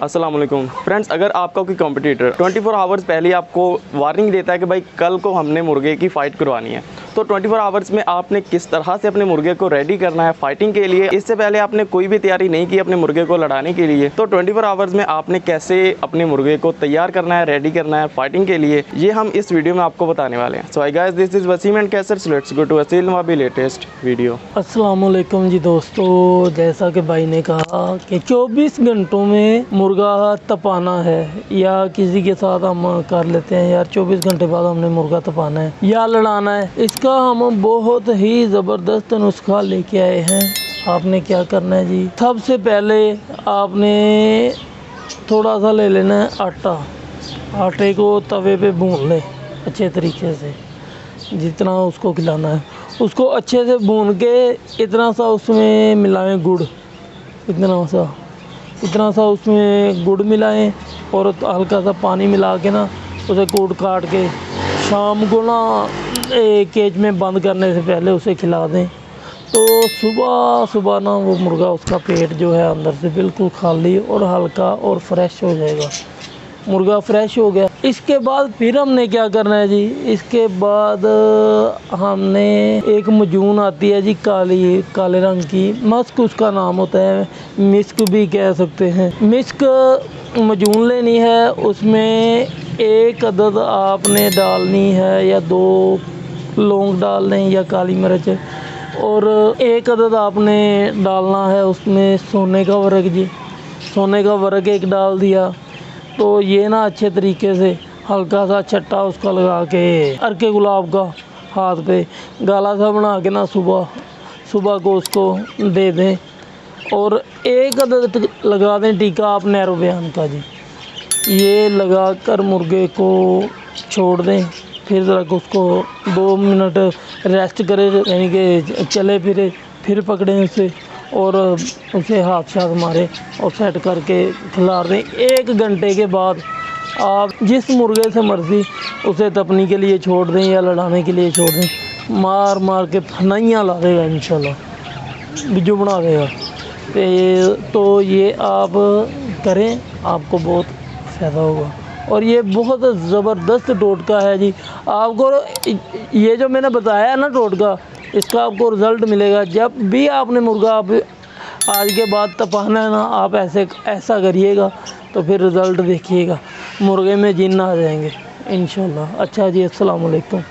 अस्सलाम वालेकुम फ्रेंड्स, अगर आपका कोई कॉम्पिटिटर 24 आवर्स पहले आपको वार्निंग देता है कि भाई कल को हमने मुर्गे की फ़ाइट करवानी है, तो 24 आवर्स में आपने किस तरह से अपने मुर्गे को रेडी करना है फाइटिंग के लिए। इससे पहले आपने कोई भी तैयारी नहीं की अपने मुर्गे को लड़ाने के लिए, तो 24 आवर्स में आपने कैसे अपने मुर्गे को तैयार करना है, रेडी करना है फाइटिंग के लिए, ये हम इस वीडियो में आपको बताने वाले हैं। So hi guys, this is Waseem and Kaiser. Let's go to Aseel Nawabi latest video. अस्सलाम वालेकुम जी दोस्तों, जैसा कि भाई ने कहा कि 24 घंटों में मुर्गा तपाना है, या किसी के साथ हम कर लेते हैं यार 24 घंटे बाद हमने मुर्गा तपाना है या लड़ाना है, इसका हम बहुत ही ज़बरदस्त नुस्खा लेके आए हैं। आपने क्या करना है जी, सबसे पहले आपने थोड़ा सा ले लेना है आटा। आटे को तवे पे भून लें अच्छे तरीके से, जितना उसको खिलाना है उसको अच्छे से भून के इतना सा उसमें मिलाएं गुड़, इतना सा उसमें गुड़ मिलाएं और हल्का सा पानी मिला के ना उसे कूट काट के शाम को ना केज में बंद करने से पहले उसे खिला दें, तो सुबह सुबह ना वो मुर्गा उसका पेट जो है अंदर से बिल्कुल खाली और हल्का और फ्रेश हो जाएगा। मुर्गा फ्रेश हो गया। इसके बाद फिर हमने क्या करना है जी, इसके बाद हमने एक मजून आती है जी काले रंग की, मस्क उसका नाम होता है, मिस्क भी कह सकते हैं। मिस्क मजून लेनी है, उसमें एक अदद आपने डालनी है या 2 लौंग डाल लें या काली मिर्च, और एक अदद आपने डालना है उसमें सोने का वर्क जी, सोने का वर्क एक डाल दिया। तो ये ना अच्छे तरीके से हल्का सा छट्टा उसका लगा के अर्के गुलाब का हाथ पे गाला सा बना के ना सुबह को उसको दे दें, और एक अदद लगा दें टीका आप नैरो बयान का जी। ये लगा कर मुर्गे को छोड़ दें, फिर ज़रा उसको 2 मिनट रेस्ट करें, यानी कि चले फिरे, फिर पकड़ें उसे और उसे हाथ मारे और सेट करके खिला दें। 1 घंटे के बाद आप जिस मुर्गे से मर्ज़ी उसे तपने के लिए छोड़ दें या लड़ाने के लिए छोड़ दें, मार के फनाइयाँ ला देगा इंशाल्लाह, बिजू बना देगा। तो ये आप करें, आपको बहुत फ़ायदा होगा। और ये बहुत ज़बरदस्त टोटका है जी। आपको ये जो मैंने बताया है ना टोटका, इसका आपको रिज़ल्ट मिलेगा। जब भी आपने मुर्गा आप आज के बाद तपाना है ना, आप ऐसा करिएगा तो फिर रिज़ल्ट देखिएगा, मुर्गे में जिन्न आ जाएंगे इंशाल्लाह। अच्छा जी, अस्सलाम वालेकुम।